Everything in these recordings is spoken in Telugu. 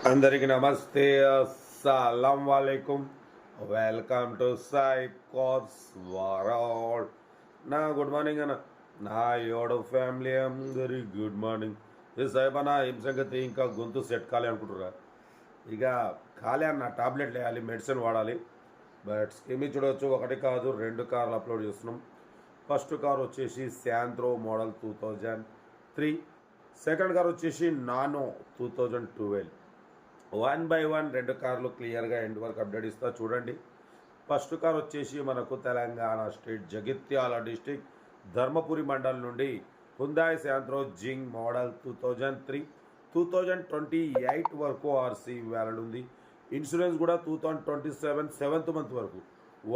అందరికి నమస్తే, అస్సలం వాలేకుం. Welcome to Sai cars world. నా గుడ్ మార్నింగ్ అన్న, నా యోడ ఫ్యామిలీ అందరి గుడ్ మార్నింగ్. ఇది సాయిబ్ అన్న, ఏం సంగతి? ఇంకా గొంతు సెట్ కాలే అనుకుంటురా? ఇక ఖాళీ అన్న, టాబ్లెట్ వేయాలి, మెడిసిన్ వాడాలి. బట్ స్కీమ్ చూడవచ్చు, ఒకటి కాదు 2 కార్లు అప్లోడ్ చేస్తున్నాం. ఫస్ట్ కార్ వచ్చేసి శాంత్రో మోడల్ 2003, సెకండ్ కార్ వచ్చేసి నానో 2012. 1 by 1 2 కార్లు క్లియర్గా ఎండ్ వరకు అప్డేట్ ఇస్తా చూడండి. ఫస్ట్ కార్ వచ్చేసి మనకు తెలంగాణ స్టేట్ జగిత్యాల డిస్టిక్ ధర్మపురి మండల్ నుండి హుందాయ్ శాంత్రో జింగ్ మోడల్ 2003, 2028 వరకు ఆర్సీ వ్యాలిడ్ ఉంది. ఇన్సూరెన్స్ కూడా 2027 7th మంత్ వరకు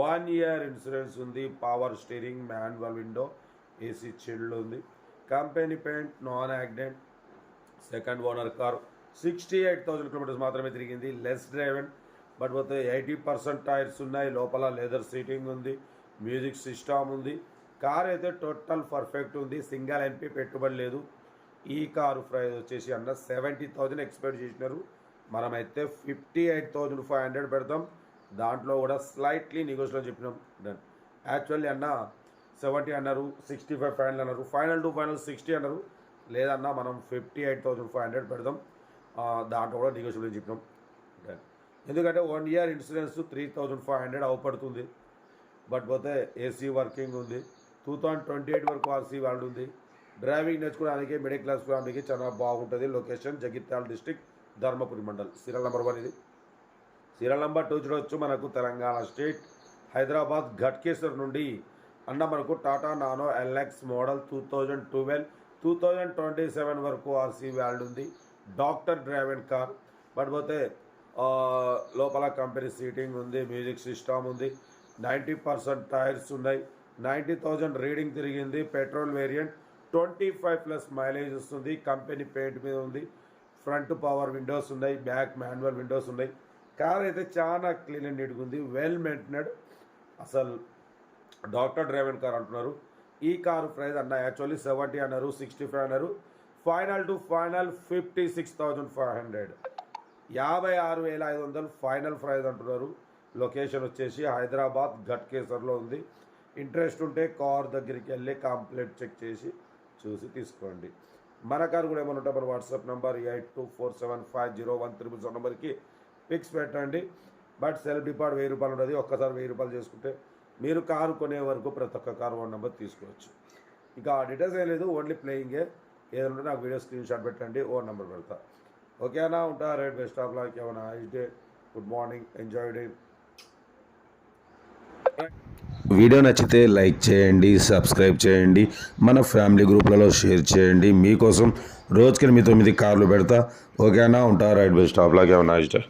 1 year ఇన్సూరెన్స్ ఉంది. Power steering, manual window, AC chilled ఉంది. Company paint, non accident. Second owner car 68,000 kilometres మాత్రమే తిరిగింది. లెస్ డ్రైవెన్, బట్ పోతే 80% టైర్స్ ఉన్నాయి. లోపల లెదర్ సీటింగ్ ఉంది, మ్యూజిక్ సిస్టమ్ ఉంది. కార్ అయితే టోటల్ పర్ఫెక్ట్ ఉంది. సింగల్ ఎంపీ పెట్టుబడి లేదు. ఈ కారు ప్రైస్ వచ్చేసి అన్న 70,000 ఎక్స్పెక్ట్ చేసినారు. మనమైతే 58,500 పెడతాం. దాంట్లో కూడా స్లైట్లీ నెగోషియేషన్ చెప్పినాం. డన్. యాక్చువల్లీ అన్న 70 అన్నారు, 65 ఫైనల్ అన్నారు, ఫైనల్ టు ఫైనల్ 60 అన్నారు. లేదన్నా మనం 58,500 పెడదాం. దాంట్లో కూడా నెగోషియబుల్ చెప్పినాం. ఎందుకంటే 1 year ఇన్సూరెన్స్ 3,500 అవపడుతుంది. బట్ పోతే ఏసీ వర్కింగ్ ఉంది. 2028 వరకు ఆర్సీ వాళ్ళు ఉంది. డ్రైవింగ్ నేర్చుకోవడానికి, మిడిల్ క్లాస్ ఫ్యామిలీకి చాలా బాగుంటుంది. Location Jagtial district Dharmapuri mandal. Serial number 1 ఇది. సీరియల్ నెంబర్ 2 చూడవచ్చు. మనకు తెలంగాణ స్టేట్ హైదరాబాద్ ఘట్కేసర్ నుండి అన్న మనకు టాటా నానో ఎల్ఎక్స్ మోడల్ 2012, 2027 వరకు ఆర్సీ వ్యాల్డ్ ఉంది. Doctor driven car. బట్ పోతే లోపల కంపెనీ సీటింగ్ ఉంది, మ్యూజిక్ సిస్టమ్ ఉంది. 90% టైర్స్ ఉన్నాయి. 90,000 రీడింగ్ తిరిగింది. పెట్రోల్ వేరియంట్, 25+ మైలేజ్ వస్తుంది. కంపెనీ పెయింట్ మీద ఉంది. ఫ్రంట్ పవర్ విండోస్ ఉన్నాయి, బ్యాక్ మాన్యువల్ విండోస్ ఉన్నాయి. కార్ అయితే చాలా క్లీన్ అండ్ నీట్గా ఉంది, వెల్ మెయింటెనెడ్. అసలు డాక్టర్ డ్రైవెన్ కార్ అంటున్నారు. ఈ కారు ప్రైస్ అన్న యాక్చువల్లీ 70 అన్నారు, 65 అన్నారు. Final to final 56,500, 56,500 final price అంటున్నారు. లొకేషన్ వచ్చేసి హైదరాబాద్ ఘట్కేసర్లో ఉంది. ఇంట్రెస్ట్ ఉంటే కార్ దగ్గరికి వెళ్ళి కంప్లీట్ చెక్ చేసి చూసి తీసుకోండి. మన కారు కూడా ఏమైనా ఉంటే మన వాట్సాప్ నెంబర్ 82475013 నెంబర్కి పిక్స్ పెట్టండి. బట్ సెల్ఫ్ డిపార్ట్ 1000 రూపాయలు ఉంటుంది. ఒక్కసారి 1000 రూపాయలు చేసుకుంటే మీరు కారు కొనే వరకు ప్రతి ఒక్క కారు 1 నెంబర్ తీసుకోవచ్చు. ఇంకా డీటెయిల్స్ ఏం లేదు, ఓన్లీ ప్లేయింగే. ఏదంటే నాకు వీడియో స్క్రీన్ షాట్ పెట్టండి, 1 నెంబర్ పెడతా. ఓకేనా? ఉంటా. Right, best of luck. ఏమైనా nice day, good morning, enjoy day. Video నచ్చితే లైక్ చేయండి, సబ్స్క్రైబ్ చేయండి, మన ఫ్యామిలీ గ్రూప్లలో షేర్ చేయండి. మీకోసం రోజుకి 8 కార్లు పెడతా. ఓకేనా? ఉంటా. Right, best of luck. ఏమైనా నైస్ డే.